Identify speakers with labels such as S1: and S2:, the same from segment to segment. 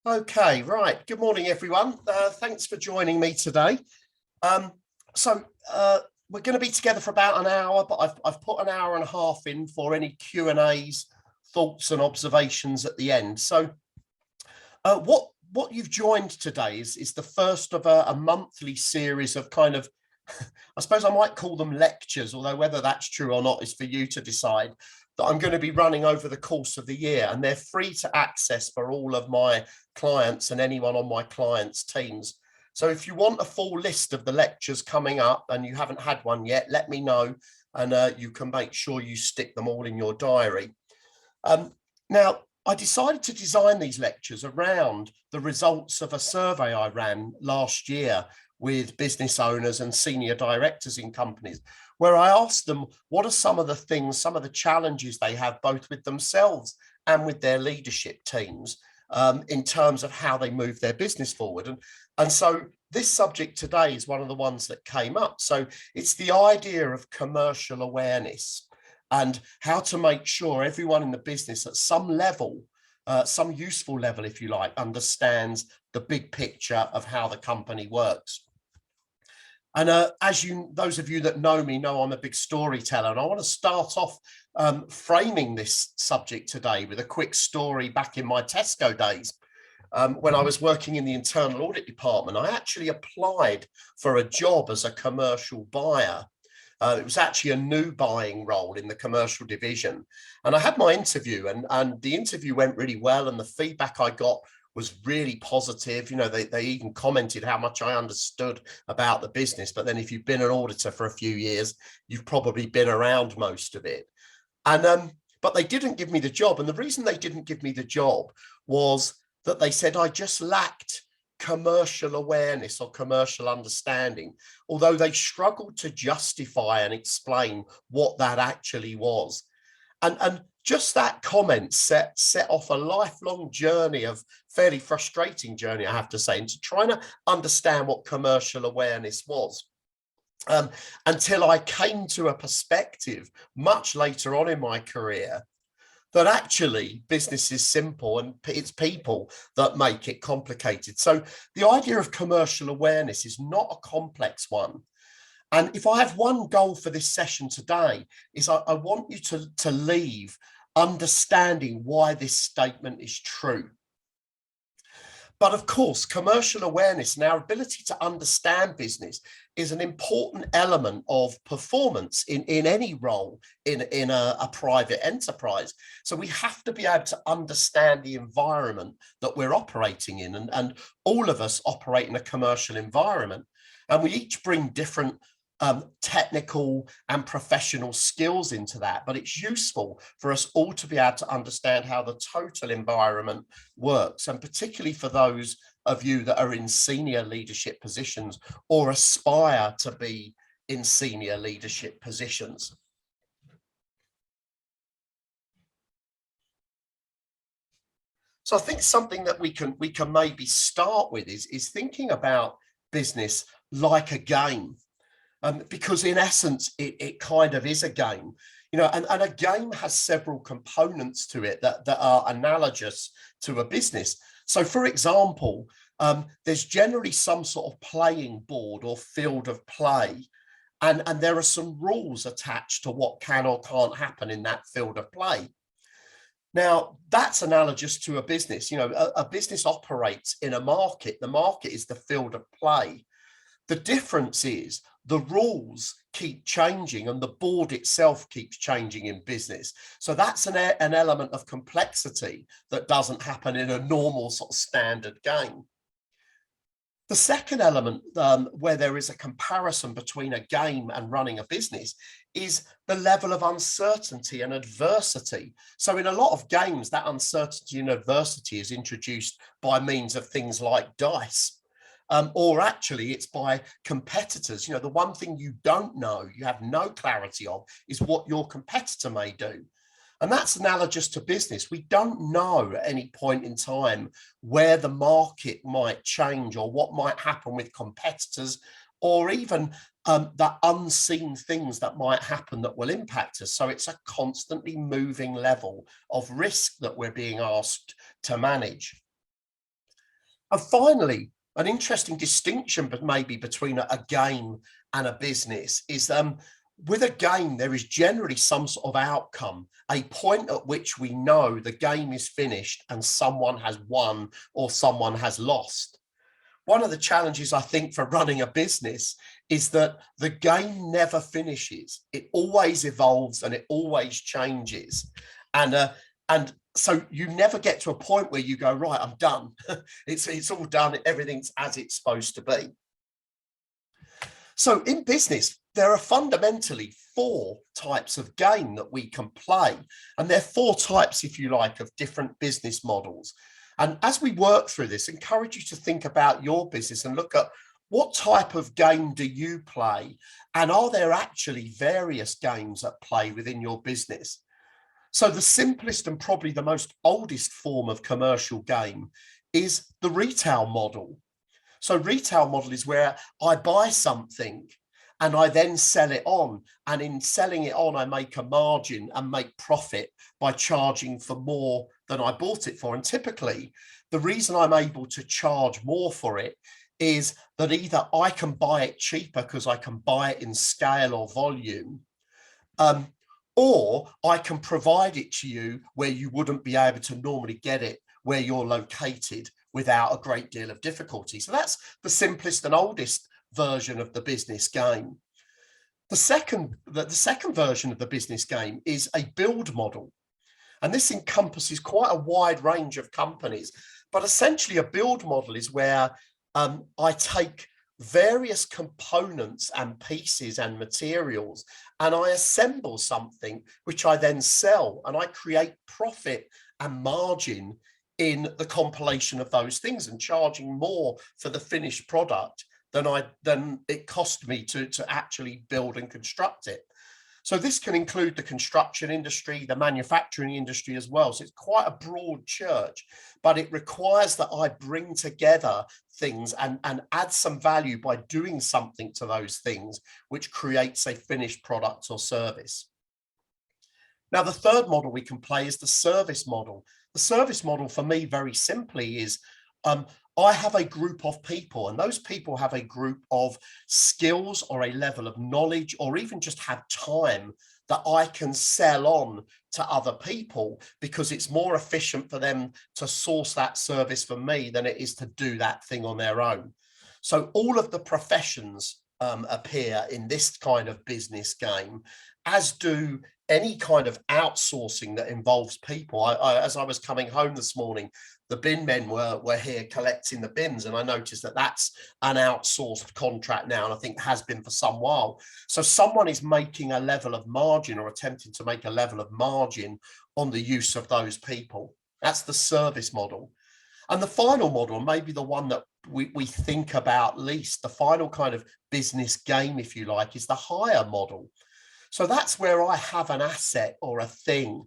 S1: Okay, right. Good morning, everyone. Thanks for joining me today. Um, so we're going to be together for about an hour, but I've put an hour and a half in for any Q&As, thoughts and observations at the end. So what you've joined today is the first of a monthly series of kind of, I suppose I might call them lectures, although whether that's true or not is for you to decide, that I'm going to be running over the course of the year, and they're free to access for all of my clients and anyone on my clients' teams. So if you want a full list of the lectures coming up and you haven't had one yet, let me know, and you can make sure you stick them all in your diary. Now, I decided to design these lectures around the results of a survey I ran last year with business owners and senior directors in companies, where I asked them what are some of the things, some of the challenges they have both with themselves and with their leadership teams in terms of how they move their business forward. And so this subject today is one of the ones that came up. So it's the idea of commercial awareness and how to make sure everyone in the business at some level, some useful level, if you like, understands the big picture of how the company works. And those of you that know me know I'm a big storyteller, and I want to start off framing this subject today with a quick story back in my Tesco days. When I was working in the internal audit department, I actually applied for a job as a commercial buyer. It was actually a new buying role in the commercial division. And I had my interview, and the interview went really well, and the feedback I got was really positive. You know, they even commented how much I understood about the business. But then if you've been an auditor for a few years, you've probably been around most of it. And but they didn't give me the job. And the reason they didn't give me the job was that they said I just lacked commercial awareness or commercial understanding, although they struggled to justify and explain what that actually was. And just that comment set off a lifelong journey of fairly frustrating journey, I have to say, into trying to understand what commercial awareness was. Until I came to a perspective much later on in my career that actually business is simple and it's people that make it complicated. So the idea of commercial awareness is not a complex one. And if I have one goal for this session today, is I want you to leave understanding why this statement is true. But of course, commercial awareness and our ability to understand business is an important element of performance in any role in a private enterprise. So we have to be able to understand the environment that we're operating in. And all of us operate in a commercial environment. And we each bring different technical and professional skills into that, but it's useful for us all to be able to understand how the total environment works, and particularly for those of you that are in senior leadership positions or aspire to be in senior leadership positions. So I think something that we can maybe start with is thinking about business like a game. Because in essence, it kind of is a game, you know, and a game has several components to it that are analogous to a business. So, for example, there's generally some sort of playing board or field of play, and there are some rules attached to what can or can't happen in that field of play. Now, that's analogous to a business. You know, a business operates in a market. The market is the field of play. The difference is the rules keep changing and the board itself keeps changing in business. So that's an element of complexity that doesn't happen in a normal sort of standard game. The second element where there is a comparison between a game and running a business is the level of uncertainty and adversity. So in a lot of games, that uncertainty and adversity is introduced by means of things like dice. Or actually it's by competitors. You know, the one thing you don't know, you have no clarity of, is what your competitor may do. And that's analogous to business. We don't know at any point in time where the market might change or what might happen with competitors, or even the unseen things that might happen that will impact us. So it's a constantly moving level of risk that we're being asked to manage. And finally, an interesting distinction, but maybe between a game and a business is with a game, there is generally some sort of outcome, a point at which we know the game is finished and someone has won or someone has lost. One of the challenges, I think, for running a business is that the game never finishes. It always evolves and it always changes. And so you never get to a point where you go, right, I'm done. It's all done. Everything's as it's supposed to be. So in business, there are fundamentally 4 types of game that we can play. And there are 4 types, if you like, of different business models. And as we work through this, I encourage you to think about your business and look at what type of game do you play? And are there actually various games at play within your business? So the simplest and probably the most oldest form of commercial game is the retail model. So retail model is where I buy something and I then sell it on. And in selling it on, I make a margin and make profit by charging for more than I bought it for. And typically, the reason I'm able to charge more for it is that either I can buy it cheaper because I can buy it in scale or volume, or I can provide it to you where you wouldn't be able to normally get it where you're located without a great deal of difficulty. So that's the simplest and oldest version of the business game. The second version of the business game is a build model. And this encompasses quite a wide range of companies. But essentially, a build model is where I take various components and pieces and materials and I assemble something which I then sell, and I create profit and margin in the compilation of those things and charging more for the finished product than it cost me to actually build and construct it. So this can include the construction industry, the manufacturing industry as well. So it's quite a broad church, but it requires that I bring together things and add some value by doing something to those things, which creates a finished product or service. Now, the third model we can play is the service model. The service model for me, very simply, is I have a group of people, and those people have a group of skills or a level of knowledge, or even just have time that I can sell on to other people because it's more efficient for them to source that service from me than it is to do that thing on their own. So all of the professions appear in this kind of business game, as do any kind of outsourcing that involves people. As I was coming home this morning, the bin men were here collecting the bins, and I noticed that that's an outsourced contract now, and I think has been for some while. So someone is making a level of margin or attempting to make a level of margin on the use of those people. That's the service model. And the final model, maybe the one that we think about least, the final kind of business game, if you like, is the hire model. So that's where I have an asset or a thing,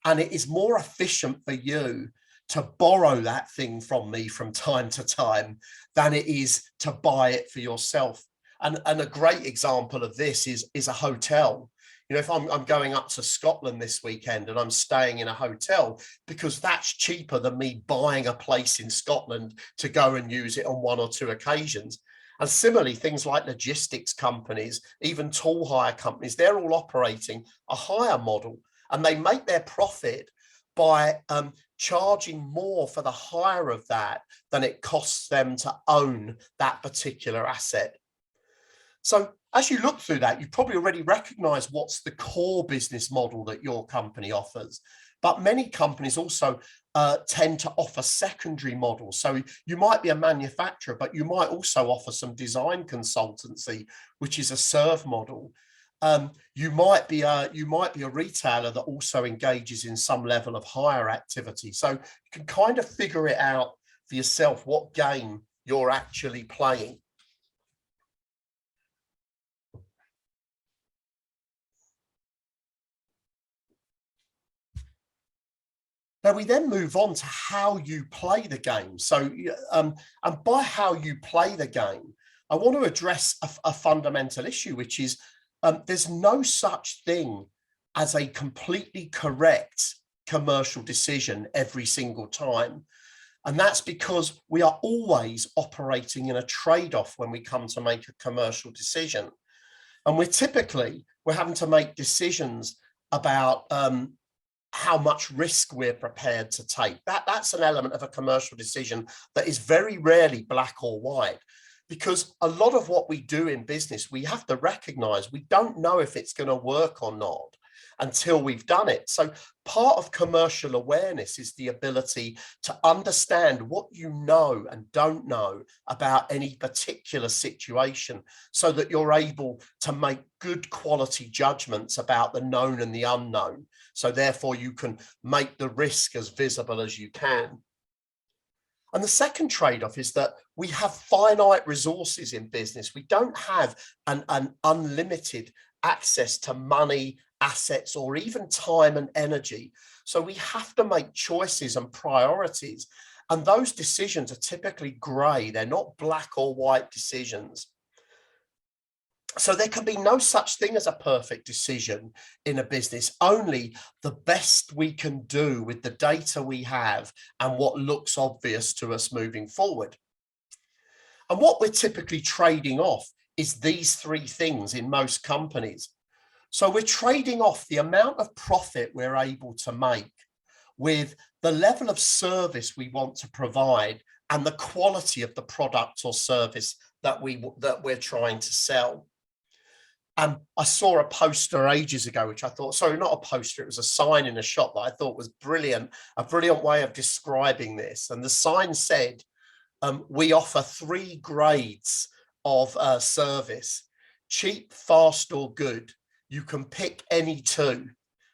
S1: and it is more efficient for you to borrow that thing from me from time to time than it is to buy it for yourself. And a great example of this is a hotel. You know, if I'm going up to Scotland this weekend and I'm staying in a hotel, because that's cheaper than me buying a place in Scotland to go and use it on 1 or 2 occasions. And similarly, things like logistics companies, even tool hire companies, they're all operating a hire model, and they make their profit by charging more for the hire of that than it costs them to own that particular asset. So as you look through that, you probably already recognize what's the core business model that your company offers. But many companies also tend to offer secondary models. So you might be a manufacturer, but you might also offer some design consultancy, which is a serve model. You might be a retailer that also engages in some level of hire activity. So you can kind of figure it out for yourself what game you're actually playing. Now we then move on to how you play the game. So, and by how you play the game, I want to address a fundamental issue, which is there's no such thing as a completely correct commercial decision every single time. And that's because we are always operating in a trade-off when we come to make a commercial decision. And we're having to make decisions about how much risk we're prepared to take. That's an element of a commercial decision that is very rarely black or white, because a lot of what we do in business, we have to recognize we don't know if it's going to work or not until we've done it. So part of commercial awareness is the ability to understand what you know and don't know about any particular situation, so that you're able to make good quality judgments about the known and the unknown. So therefore you can make the risk as visible as you can. And the second trade-off is that we have finite resources in business. We don't have an unlimited access to money, assets, or even time and energy. So we have to make choices and priorities. And those decisions are typically grey. They're not black or white decisions. So there can be no such thing as a perfect decision in a business, only the best we can do with the data we have and what looks obvious to us moving forward. And what we're typically trading off is these three things in most companies. So we're trading off the amount of profit we're able to make with the level of service we want to provide and the quality of the product or service that we're trying to sell. I saw a poster ages ago, which I thought, sorry, not a poster, it was a sign in a shop that I thought was brilliant, a brilliant way of describing this. And the sign said, we offer 3 grades of service: cheap, fast, or good. You can pick any 2.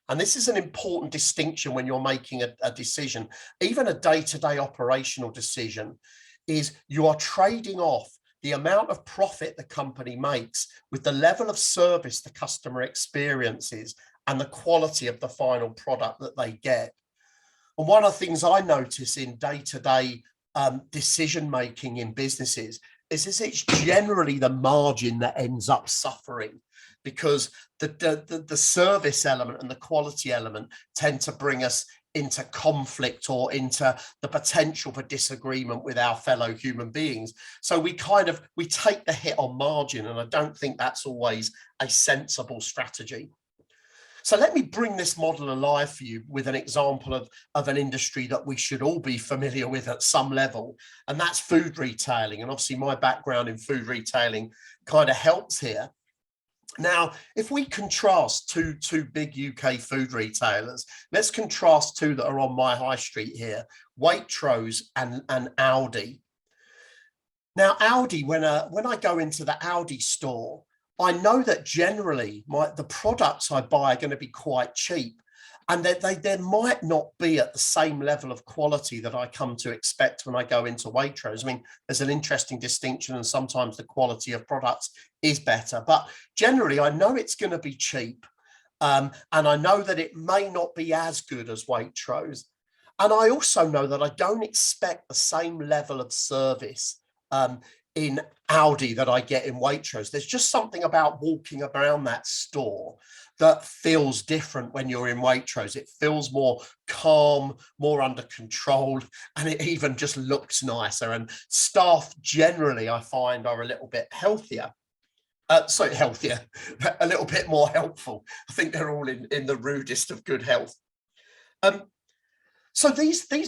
S1: And this is an important distinction when you're making a decision. Even a day-to-day operational decision is you are trading off the amount of profit the company makes with the level of service the customer experiences and the quality of the final product that they get. And one of the things I notice in day-to-day decision-making in businesses is it's generally the margin that ends up suffering, because the service element and the quality element tend to bring us into conflict or into the potential for disagreement with our fellow human beings. So we take the hit on margin, and I don't think that's always a sensible strategy. So let me bring this model alive for you with an example of an industry that we should all be familiar with at some level, and that's food retailing. And obviously my background in food retailing kind of helps here. Now, if we contrast two big UK food retailers, let's contrast 2 that are on my high street here, Waitrose and Aldi. Now, Aldi, when I go into the Aldi store, I know that generally the products I buy are going to be quite cheap, and that they might not be at the same level of quality that I come to expect when I go into Waitrose. I mean, there's an interesting distinction, and sometimes the quality of products is better, but generally I know it's going to be cheap, and I know that it may not be as good as Waitrose. And I also know that I don't expect the same level of service in Aldi that I get in Waitrose. There's just something about walking around that store that feels different when you're in Waitrose. It feels more calm, more under control, and it even just looks nicer. And staff generally, I find, are a little bit healthier. Healthier, a little bit more helpful. I think they're all in the rudest of good health. So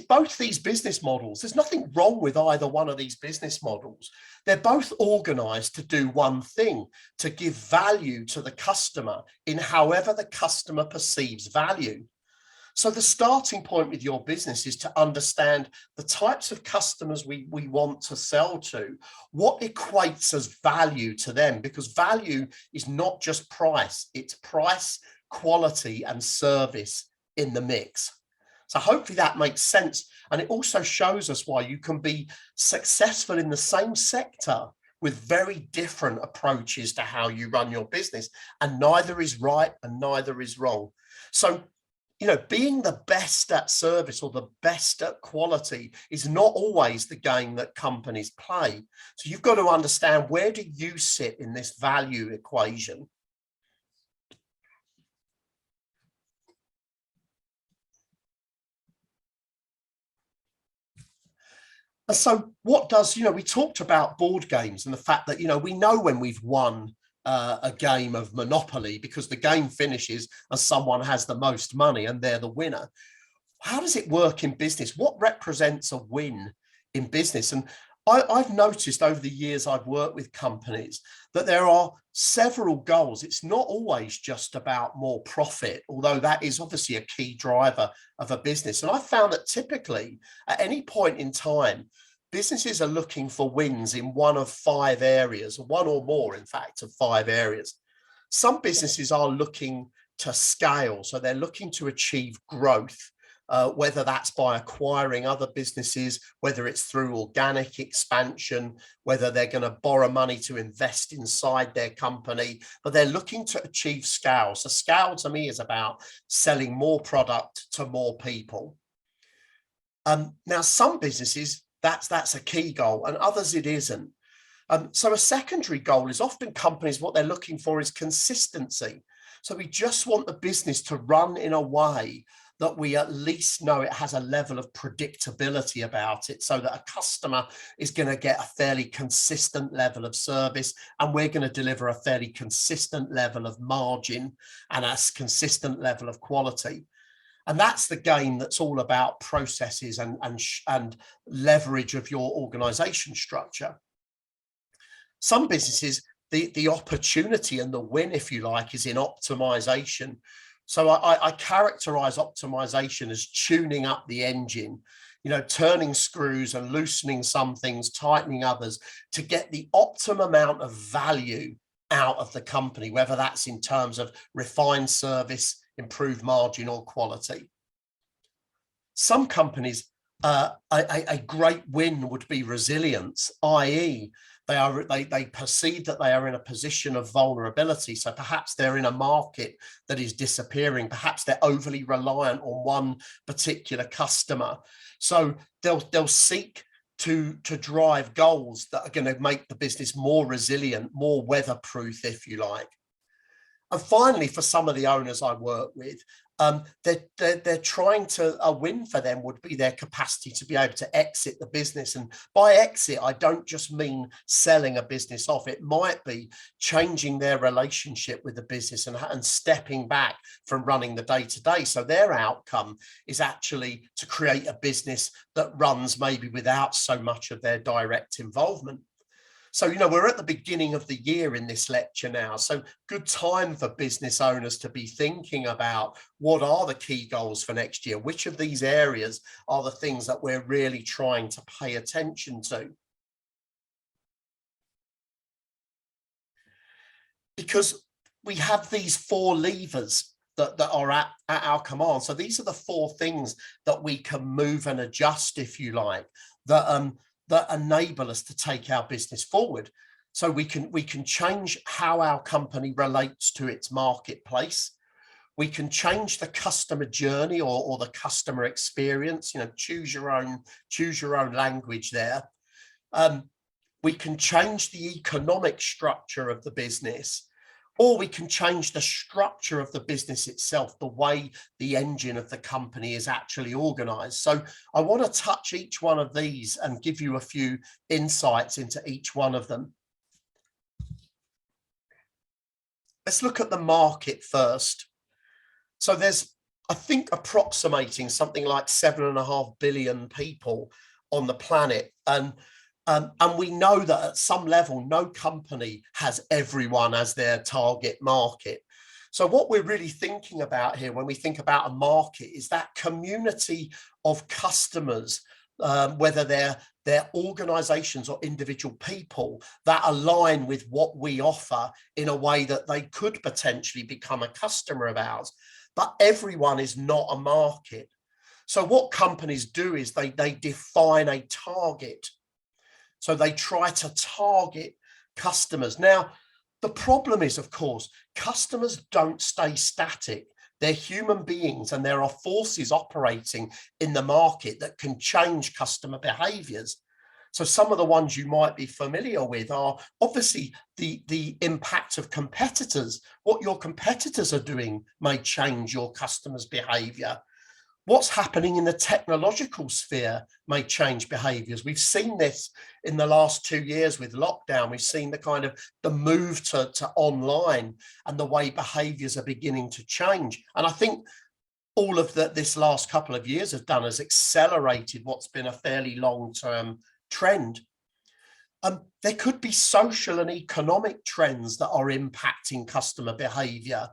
S1: both these business models, there's nothing wrong with either one of these business models. They're both organized to do one thing, to give value to the customer in however the customer perceives value. So the starting point with your business is to understand the types of customers we want to sell to, what equates as value to them, because value is not just price, it's price, quality, and service in the mix. So hopefully that makes sense. And it also shows us why you can be successful in the same sector with very different approaches to how you run your business. And neither is right and neither is wrong. So, being the best at service or the best at quality is not always the game that companies play. So you've got to understand, where do you sit in this value equation? And so what does, we talked about board games and the fact that, we know when we've won a game of Monopoly because the game finishes and someone has the most money and they're the winner. How does it work in business? What represents a win in business? And I've noticed over the years I've worked with companies that there are several goals. It's not always just about more profit, although that is obviously a key driver of a business. And I found that typically at any point in time, businesses are looking for wins in one of 5 areas, one or more, in fact, of 5 areas. Some businesses are looking to scale, so they're looking to achieve growth. Whether that's by acquiring other businesses, whether it's through organic expansion, whether they're going to borrow money to invest inside their company, but they're looking to achieve scale. So scale to me is about selling more product to more people. Now, some businesses, that's a key goal, and others it isn't. So a secondary goal is often companies, what they're looking for is consistency. So we just want the business to run in a way that we at least know it has a level of predictability about it, so that a customer is going to get a fairly consistent level of service, and we're going to deliver a fairly consistent level of margin and a consistent level of quality. And that's the game that's all about processes and leverage of your organization structure. Some businesses, the opportunity and the win, if you like, is in optimization. So I characterize optimization as tuning up the engine, turning screws and loosening some things, tightening others to get the optimum amount of value out of the company, whether that's in terms of refined service, improved margin or quality. Some companies, a great win would be resilience, i.e. they perceive that they are in a position of vulnerability. So perhaps they're in a market that is disappearing. Perhaps they're overly reliant on one particular customer. So they'll seek to drive goals that are going to make the business more resilient, more weatherproof, if you like. And finally, for some of the owners I work with, they're trying to, a win for them would be their capacity to be able to exit the business. And by exit, I don't just mean selling a business off. It might be changing their relationship with the business and stepping back from running the day-to-day. So their outcome is actually to create a business that runs maybe without so much of their direct involvement. So, we're at the beginning of the year in this lecture now. So good time for business owners to be thinking about what are the key goals for next year? Which of these areas are the things that we're really trying to pay attention to? Because we have these 4 levers that are at our command. So these are the 4 things that we can move and adjust, if you like, that enable us to take our business forward. So we can change how our company relates to its marketplace. We can change the customer journey or the customer experience. Choose your own language there. We can change the economic structure of the business, or we can change the structure of the business itself, the way the engine of the company is actually organized. So I want to touch each one of these and give you a few insights into each one of them. Let's look at the market first. So there's, I think, approximating something like 7.5 billion people on the planet. And we know that at some level, no company has everyone as their target market. So what we're really thinking about here when we think about a market is that community of customers, whether they're organizations or individual people that align with what we offer in a way that they could potentially become a customer of ours. But everyone is not a market. So what companies do is they define a target. So they try to target customers. Now, the problem is, of course, customers don't stay static. They're human beings, and there are forces operating in the market that can change customer behaviors. So some of the ones you might be familiar with are obviously the impact of competitors. What your competitors are doing may change your customers' behavior. What's happening in the technological sphere may change behaviors. We've seen this in the last 2 years with lockdown. We've seen the move to online and the way behaviors are beginning to change. And I think all of this last couple of years have done is accelerated what's been a fairly long-term trend. There could be social and economic trends that are impacting customer behavior.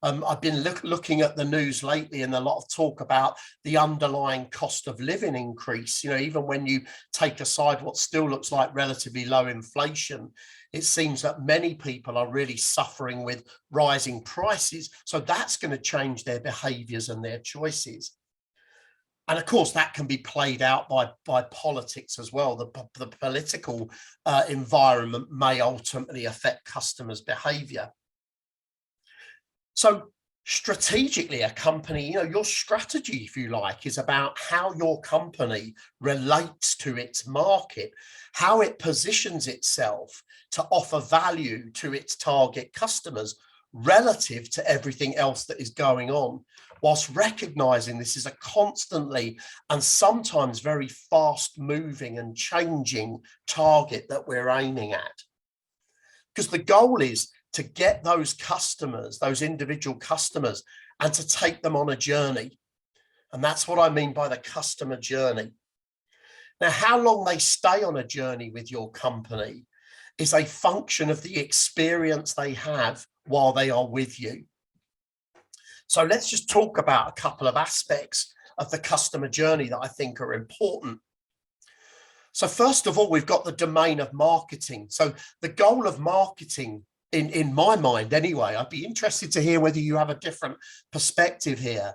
S1: I've been looking at the news lately, and a lot of talk about the underlying cost of living increase. Even when you take aside what still looks like relatively low inflation, it seems that many people are really suffering with rising prices. So that's going to change their behaviors and their choices. And of course, that can be played out by politics as well. The political environment may ultimately affect customers' behavior. So strategically, a company, your strategy, if you like, is about how your company relates to its market, how it positions itself to offer value to its target customers relative to everything else that is going on, whilst recognizing this is a constantly and sometimes very fast moving and changing target that we're aiming at. Because the goal is to get those customers, those individual customers, and to take them on a journey. And that's what I mean by the customer journey. Now, how long they stay on a journey with your company is a function of the experience they have while they are with you. So let's just talk about a couple of aspects of the customer journey that I think are important. So first of all, we've got the domain of marketing. So the goal of marketing, in my mind anyway, I'd be interested to hear whether you have a different perspective here,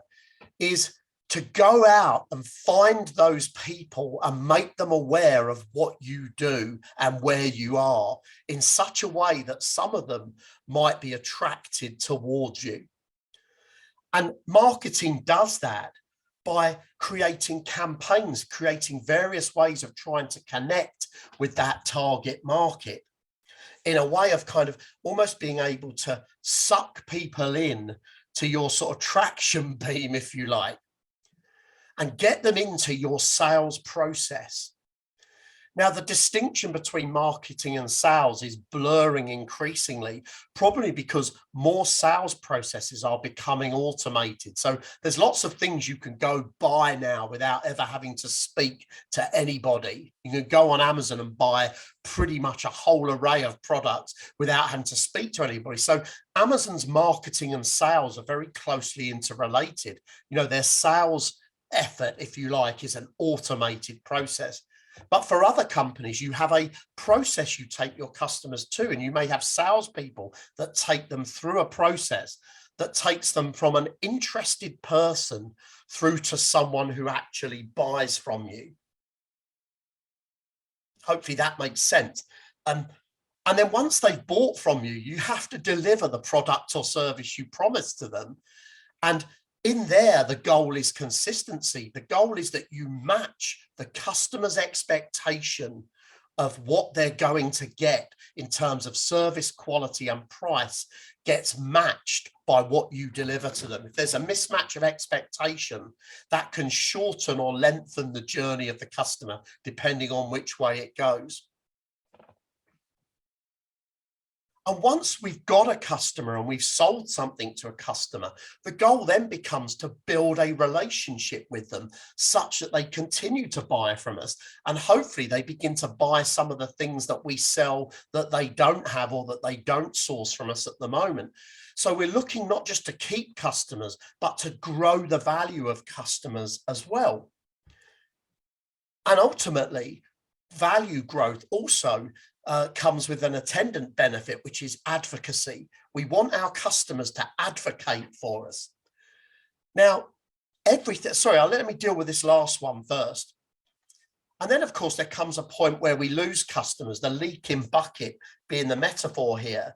S1: is to go out and find those people and make them aware of what you do and where you are in such a way that some of them might be attracted towards you. And marketing does that by creating campaigns, creating various ways of trying to connect with that target market in a way of kind of almost being able to suck people in to your sort of traction beam, if you like, and get them into your sales process. Now, the distinction between marketing and sales is blurring increasingly, probably because more sales processes are becoming automated. So there's lots of things you can go buy now without ever having to speak to anybody. You can go on Amazon and buy pretty much a whole array of products without having to speak to anybody. So Amazon's marketing and sales are very closely interrelated. Their sales effort, if you like, is an automated process. But for other companies, you have a process you take your customers to, and you may have salespeople that take them through a process that takes them from an interested person through to someone who actually buys from you. Hopefully that makes sense. And then once they've bought from you, you have to deliver the product or service you promised to them. And in there, the goal is consistency. The goal is that you match the customer's expectation of what they're going to get in terms of service, quality, and price gets matched by what you deliver to them. If there's a mismatch of expectation, that can shorten or lengthen the journey of the customer, depending on which way it goes. And once we've got a customer and we've sold something to a customer, the goal then becomes to build a relationship with them such that they continue to buy from us. And hopefully they begin to buy some of the things that we sell that they don't have or that they don't source from us at the moment. So we're looking not just to keep customers, but to grow the value of customers as well. And ultimately, value growth also comes with an attendant benefit, which is advocacy. We want our customers to advocate for us. Now, let me deal with this last one first. And then, of course, there comes a point where we lose customers, the leaking bucket being the metaphor here.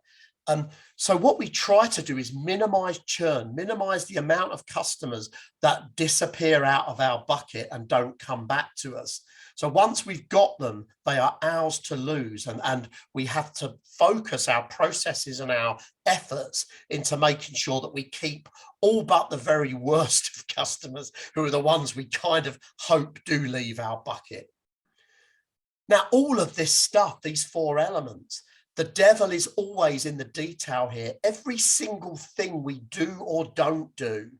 S1: So what we try to do is minimize churn, minimize the amount of customers that disappear out of our bucket and don't come back to us. So once we've got them, they are ours to lose. And we have to focus our processes and our efforts into making sure that we keep all but the very worst of customers, who are the ones we kind of hope do leave our bucket. Now, all of this stuff, these 4 elements, the devil is always in the detail here. Every single thing we do or don't do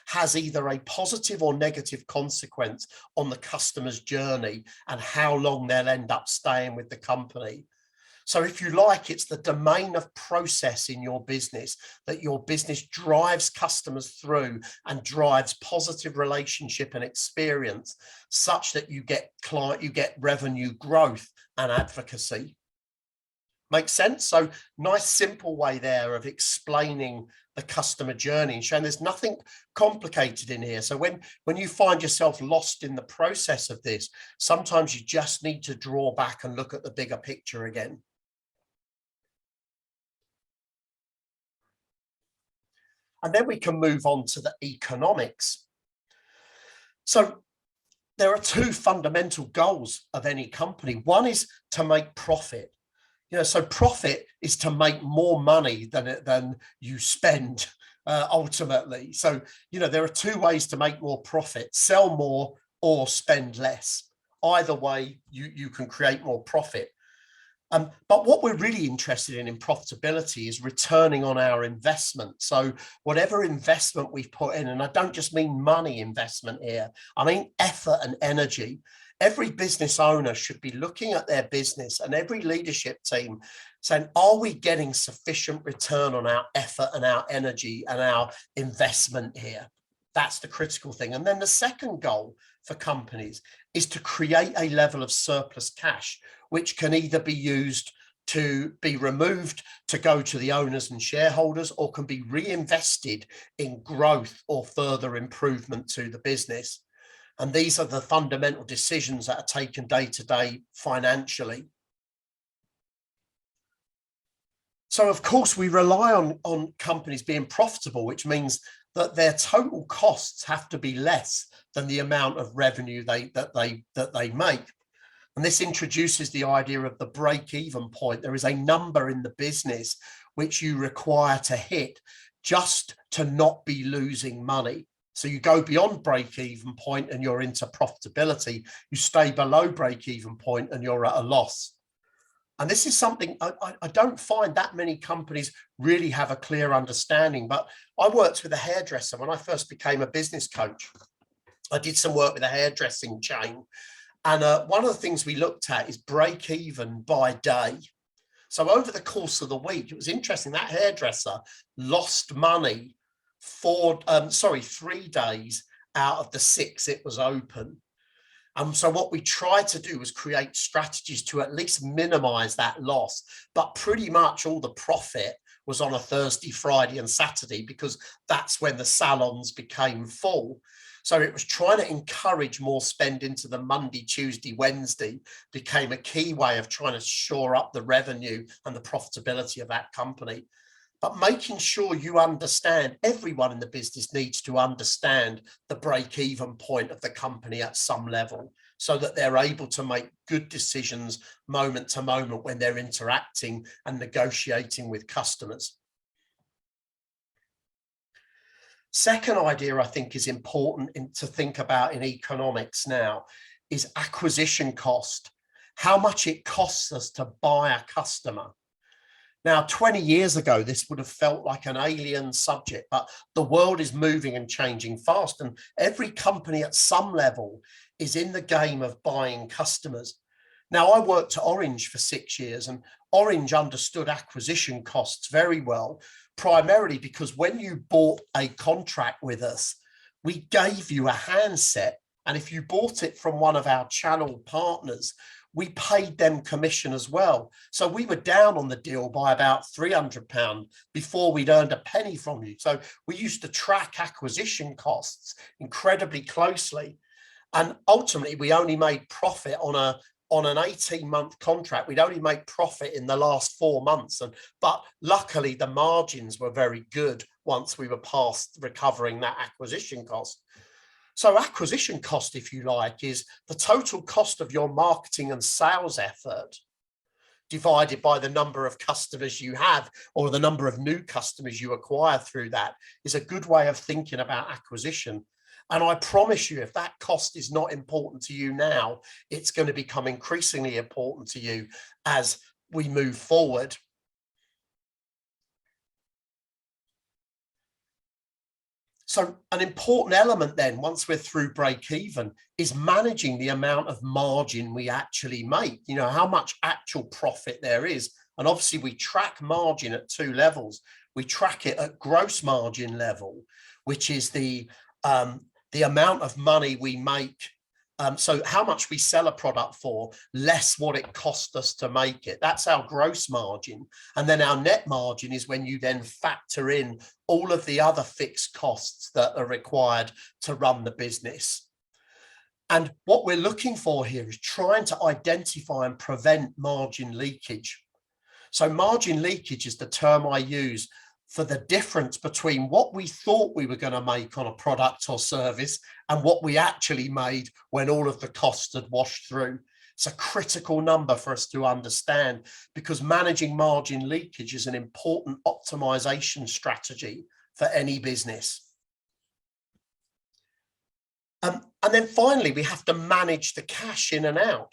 S1: has either a positive or negative consequence on the customer's journey and how long they'll end up staying with the company. So if you like, it's the domain of process in your business that your business drives customers through and drives positive relationship and experience, such that you get revenue growth and advocacy. Make sense? So nice simple way there of explaining the customer journey and showing there's nothing complicated in here. So when you find yourself lost in the process of this, sometimes you just need to draw back and look at the bigger picture again. And then we can move on to the economics. So there are 2 fundamental goals of any company. One is to make profit. So profit is to make more money than you spend ultimately. So, there are 2 ways to make more profit: sell more or spend less. Either way, you can create more profit. But what we're really interested in profitability is returning on our investment. So whatever investment we've put in, and I don't just mean money investment here, I mean effort and energy. Every business owner should be looking at their business, and every leadership team saying, are we getting sufficient return on our effort and our energy and our investment here? That's the critical thing. And then the second goal for companies is to create a level of surplus cash, which can either be used to be removed to go to the owners and shareholders, or can be reinvested in growth or further improvement to the business. And these are the fundamental decisions that are taken day to day financially. So, of course, we rely on companies being profitable, which means that their total costs have to be less than the amount of revenue that they make. And this introduces the idea of the break-even point. There is a number in the business which you require to hit just to not be losing money. So you go beyond break-even point and you're into profitability. You stay below break-even point and you're at a loss. And this is something I don't find that many companies really have a clear understanding. But I worked with a hairdresser when I first became a business coach. I did some work with a hairdressing chain. And one of the things we looked at is break even by day. So over the course of the week, it was interesting, that hairdresser lost money 3 days out of the 6 it was open. So what we tried to do was create strategies to at least minimize that loss. But pretty much all the profit was on a Thursday, Friday, and Saturday, because that's when the salons became full. So it was trying to encourage more spend into the Monday, Tuesday, Wednesday, became a key way of trying to shore up the revenue and the profitability of that company. But making sure you understand, everyone in the business needs to understand the break-even point of the company at some level, so that they're able to make good decisions moment to moment when they're interacting and negotiating with customers. Second idea I think is important to think about in economics now is acquisition cost. How much it costs us to buy a customer. Now, 20 years ago, this would have felt like an alien subject, but the world is moving and changing fast, and every company at some level is in the game of buying customers. Now, I worked at Orange for 6 years, and Orange understood acquisition costs very well, primarily because when you bought a contract with us, we gave you a handset, and if you bought it from one of our channel partners, we paid them commission as well. So we were down on the deal by about £300 before we'd earned a penny from you. So we used to track acquisition costs incredibly closely. And ultimately, we only made profit on an 18-month contract. We'd only make profit in the last 4 months. But luckily, the margins were very good once we were past recovering that acquisition cost. So acquisition cost, if you like, is the total cost of your marketing and sales effort divided by the number of customers you have, or the number of new customers you acquire through that, is a good way of thinking about acquisition. And I promise you, if that cost is not important to you now, it's going to become increasingly important to you as we move forward. So an important element then, once we're through break even, is managing the amount of margin we actually make, you know, how much actual profit there is. And obviously we track margin at two levels. We track it at gross margin level, which is the amount of money we make. So how much we sell a product for, less what it cost us to make it. That's our gross margin. And then our net margin is when you then factor in all of the other fixed costs that are required to run the business. And what we're looking for here is trying to identify and prevent margin leakage. So margin leakage is the term I use for the difference between what we thought we were going to make on a product or service and what we actually made when all of the costs had washed through. It's a critical number for us to understand, because managing margin leakage is an important optimization strategy for any business. And then finally, we have to manage the cash in and out,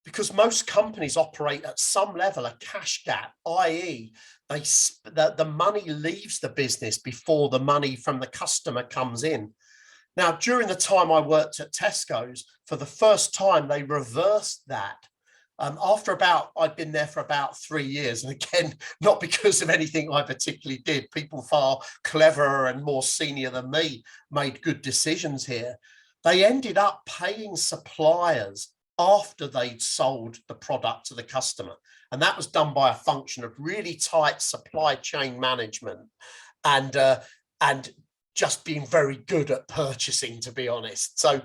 S1: because most companies operate at some level a cash gap, i.e. the money leaves the business before the money from the customer comes in. Now, during the time I worked at Tesco's, for the first time, they reversed that. I'd been there for about 3 years. And again, not because of anything I particularly did. People far cleverer and more senior than me made good decisions here. They ended up paying suppliers after they'd sold the product to the customer. And that was done by a function of really tight supply chain management and just being very good at purchasing, to be honest. So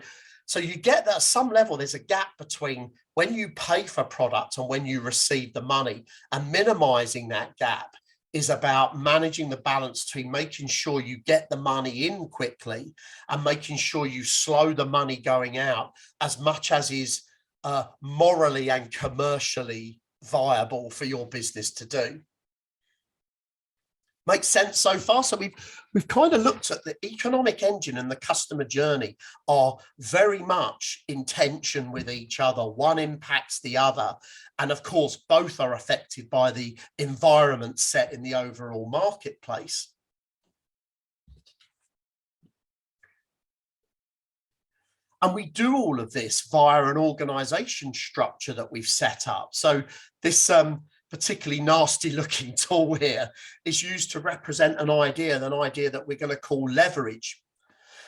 S1: you get that at some level, there's a gap between when you pay for product and when you receive the money, and minimizing that gap is about managing the balance between making sure you get the money in quickly and making sure you slow the money going out as much as is morally and commercially viable for your business to do. Makes sense so far? So we've kind of looked at the economic engine and the customer journey are very much in tension with each other. One impacts the other. And of course, both are affected by the environment set in the overall marketplace. And we do all of this via an organization structure that we've set up. So this particularly nasty looking tool here is used to represent an idea that we're going to call leverage.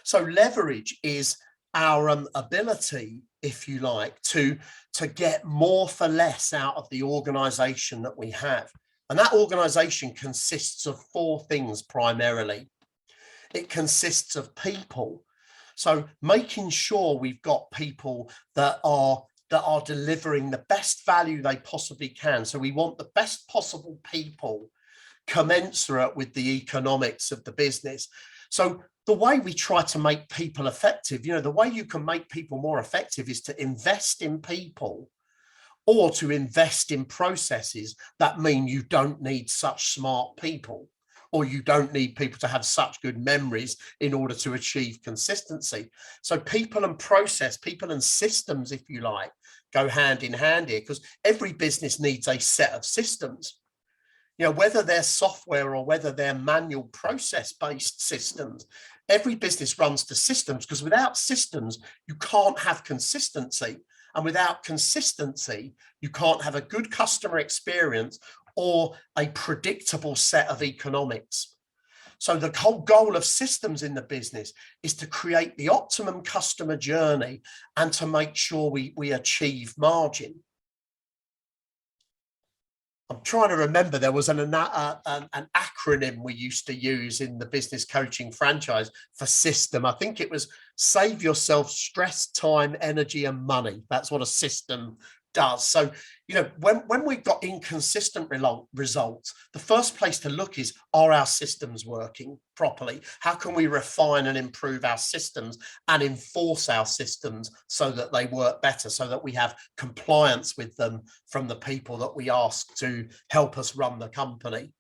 S1: So leverage is our ability, if you like, to get more for less out of the organization that we have. And that organization consists of 4 things primarily. It consists of people. So making sure we've got people that are delivering the best value they possibly can. So we want the best possible people commensurate with the economics of the business. So the way we try to make people effective, you know, the way you can make people more effective is to invest in people or to invest in processes that mean you don't need such smart people, or you don't need people to have such good memories in order to achieve consistency. So people and process, people and systems, if you like, go hand in hand here, because every business needs a set of systems. You know, whether they're software or whether they're manual process-based systems, every business runs to systems, because without systems, you can't have consistency. And without consistency, you can't have a good customer experience or a predictable set of economics. So the whole goal of systems in the business is to create the optimum customer journey and to make sure we achieve margin. I'm trying to remember, there was an acronym we used to use in the business coaching franchise for system. I think it was save yourself stress, time, energy, and money. That's what a system does. So, when we've got inconsistent results, the first place to look is, are our systems working properly? How can we refine and improve our systems and enforce our systems so that they work better, so that we have compliance with them from the people that we ask to help us run the company?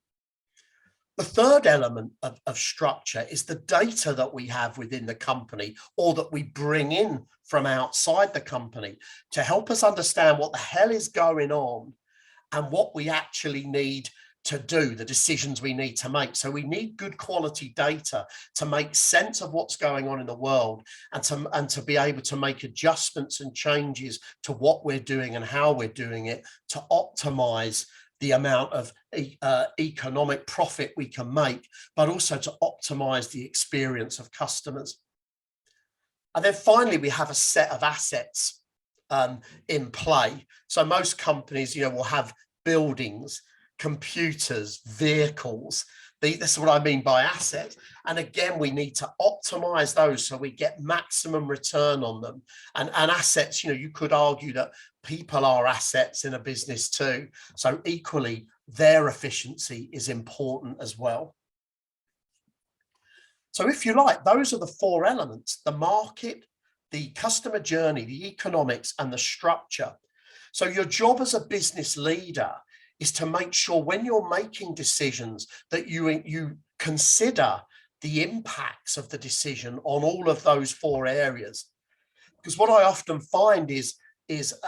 S1: The third element of structure is the data that we have within the company, or that we bring in from outside the company, to help us understand what the hell is going on and what we actually need to do, the decisions we need to make. So we need good quality data to make sense of what's going on in the world, and to be able to make adjustments and changes to what we're doing and how we're doing it, to optimize the amount of economic profit we can make, but also to optimize the experience of customers. And then finally, we have a set of assets in play. So most companies, will have buildings, computers, vehicles. That's what I mean by assets. And again, we need to optimize those so we get maximum return on them. And assets, you could argue that people are assets in a business too. So equally, their efficiency is important as well. So if you like, those are the four elements: the market, the customer journey, the economics, and the structure. So your job as a business leader is to make sure when you're making decisions that you consider the impacts of the decision on all of those four areas. Because what I often find is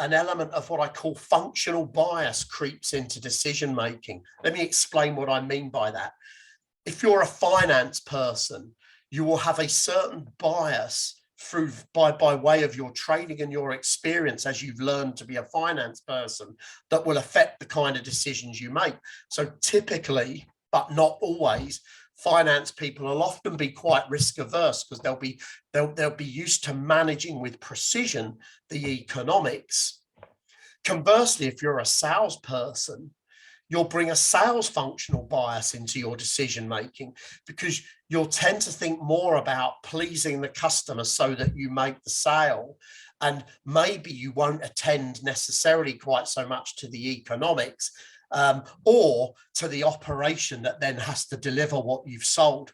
S1: an element of what I call functional bias creeps into decision making. Let me explain what I mean by that. If you're a finance person, you will have a certain bias by way of your training and your experience as you've learned to be a finance person, that will affect the kind of decisions you make. So typically, but not always, finance people will often be quite risk averse, because they'll be used to managing with precision the economics. Conversely, if you're a salesperson, you'll bring a sales functional bias into your decision making, because you'll tend to think more about pleasing the customer so that you make the sale. And maybe you won't attend necessarily quite so much to the economics, or to the operation that then has to deliver what you've sold.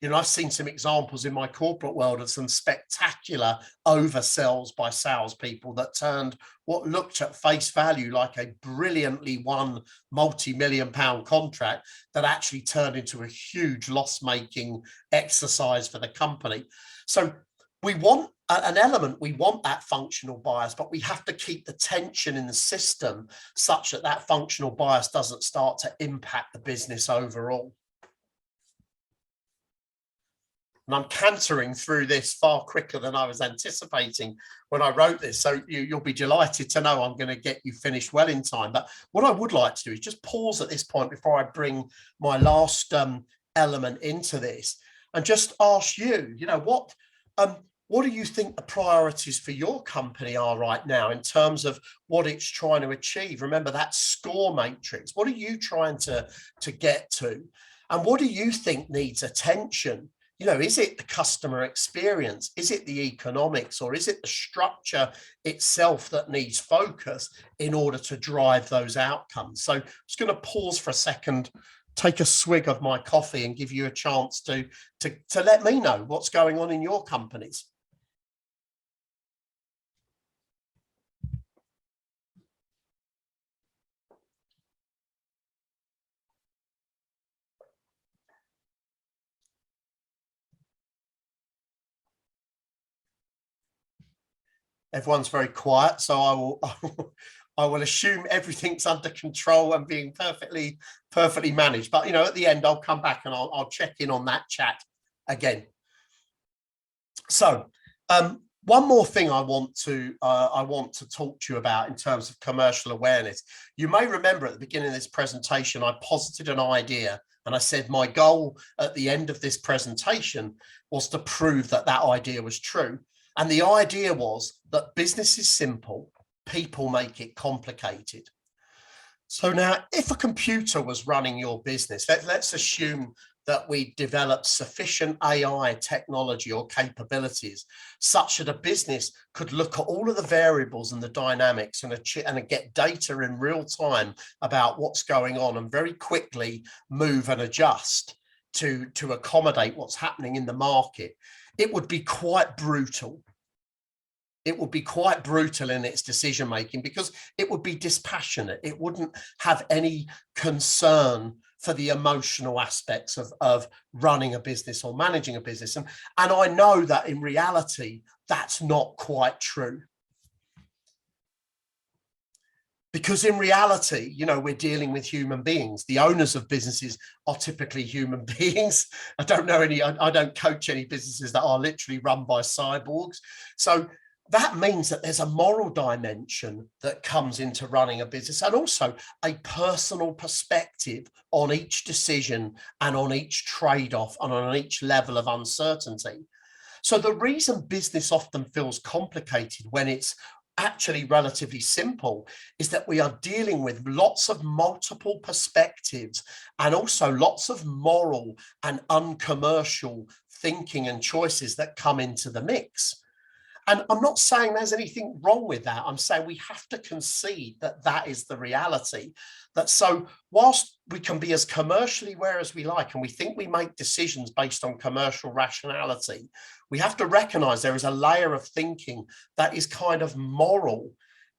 S1: I've seen some examples in my corporate world of some spectacular oversells by salespeople that turned what looked at face value like a brilliantly won multi-million-pound contract that actually turned into a huge loss-making exercise for the company. So we want an element, we want that functional bias, but we have to keep the tension in the system such that that functional bias doesn't start to impact the business overall. And I'm cantering through this far quicker than I was anticipating when I wrote this. So you'll be delighted to know I'm going to get you finished well in time. But what I would like to do is just pause at this point before I bring my last element into this, and just ask you, what do you think the priorities for your company are right now in terms of what it's trying to achieve? Remember that score matrix. What are you trying to get to? And what do you think needs attention? Is it the customer experience? Is it the economics? Or is it the structure itself that needs focus in order to drive those outcomes? So I'm just going to pause for a second, take a swig of my coffee, and give you a chance to let me know what's going on in your companies. Everyone's very quiet, so I will assume everything's under control and being perfectly managed. But at the end, I'll come back and I'll check in on that chat again. So one more thing I want to talk to you about in terms of commercial awareness. You may remember at the beginning of this presentation, I posited an idea, and I said my goal at the end of this presentation was to prove that idea was true. And the idea was that business is simple, people make it complicated. So now, if a computer was running your business, let's assume that we develop sufficient AI technology or capabilities such that a business could look at all of the variables and the dynamics and get data in real time about what's going on and very quickly move and adjust to accommodate what's happening in the market, it would be quite brutal. It would be quite brutal in its decision making because it would be dispassionate. It wouldn't have any concern for the emotional aspects of running a business or managing a business. And I know that in reality, that's not quite true. Because in reality, you know, we're dealing with human beings. The owners of businesses are typically human beings. I don't coach any businesses that are literally run by cyborgs. So that means that there's a moral dimension that comes into running a business and also a personal perspective on each decision and on each trade-off and on each level of uncertainty. So the reason business often feels complicated when it's actually relatively simple is that we are dealing with lots of multiple perspectives and also lots of moral and uncommercial thinking and choices that come into the mix. And I'm not saying there's anything wrong with that. I'm saying we have to concede that that is the reality. That so whilst we can be as commercially aware as we like, and we think we make decisions based on commercial rationality, we have to recognize there is a layer of thinking that is kind of moral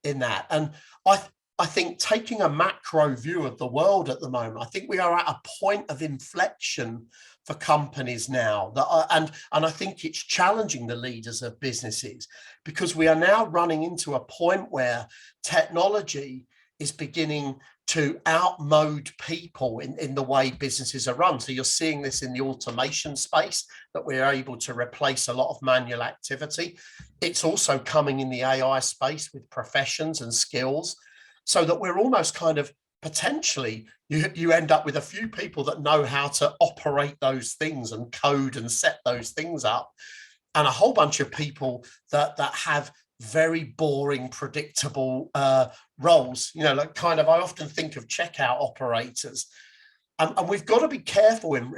S1: in that. And I think taking a macro view of the world at the moment, I think we are at a point of inflection for companies now that and I think it's challenging the leaders of businesses because we are now running into a point where technology is beginning to outmode people in the way businesses are run. So you're seeing this in the automation space, that we're able to replace a lot of manual activity. It's also coming in the AI space with professions and skills, so that we're almost kind of potentially, you end up with a few people that know how to operate those things and code and set those things up, and a whole bunch of people that have very boring, predictable roles. You know, like kind of, I often think of checkout operators, and we've got to be careful in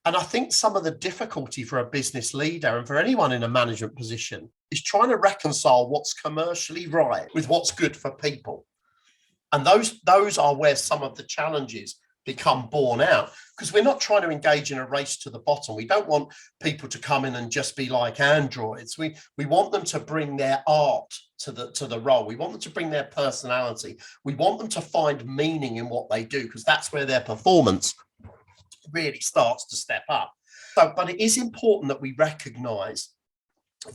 S1: and I think some of the difficulty for a business leader and for anyone in a management position is trying to reconcile what's commercially right with what's good for people. And those are where some of the challenges become borne out, because we're not trying to engage in a race to the bottom. We don't want people to come in and just be like androids. We want them to bring their art to the role. We want them to bring their personality. We want them to find meaning in what they do, because that's where their performance really starts to step up. So, but it is important that we recognize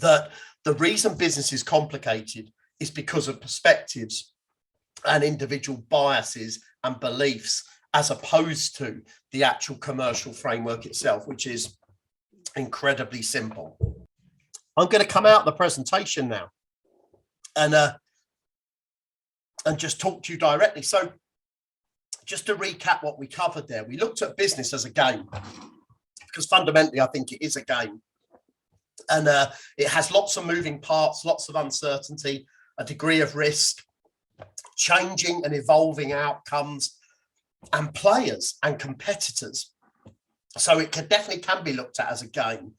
S1: that the reason business is complicated is because of perspectives and individual biases and beliefs, as opposed to the actual commercial framework itself, which is incredibly simple. I'm going to come out of the presentation now and just talk to you directly. So just to recap what we covered there, we looked at business as a game, because fundamentally I think it is a game, and it has lots of moving parts, lots of uncertainty, a degree of risk, changing and evolving outcomes, and players and competitors. So it definitely can be looked at as a game,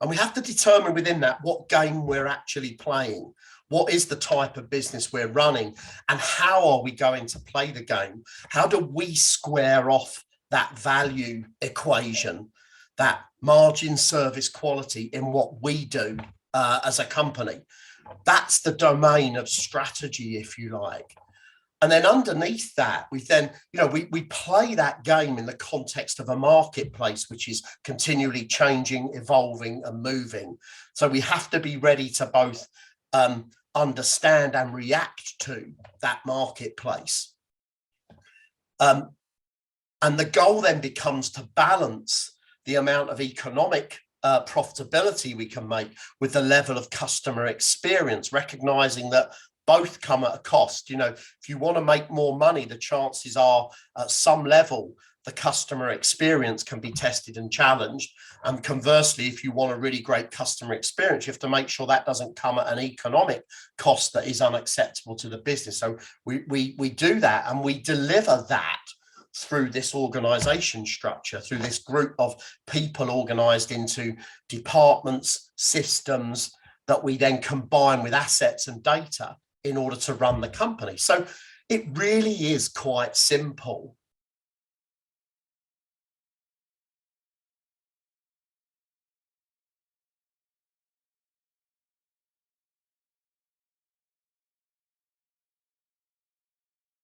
S1: and we have to determine within that what game we're actually playing. What is the type of business we're running, and how are we going to play the game? How do we square off that value equation, that margin, service, quality in what we do as a company? That's the domain of strategy, if you like. And then underneath that, we then, we play that game in the context of a marketplace, which is continually changing, evolving and moving. So we have to be ready to both understand and react to that marketplace. And the goal then becomes to balance the amount of economic profitability we can make with the level of customer experience, recognizing that both come at a cost. If you want to make more money, the chances are at some level the customer experience can be tested and challenged. And conversely, if you want a really great customer experience, you have to make sure that doesn't come at an economic cost that is unacceptable to the business. So we do that, and we deliver that through this organization structure, through this group of people organized into departments, systems that we then combine with assets and data in order to run the company. So it really is quite simple.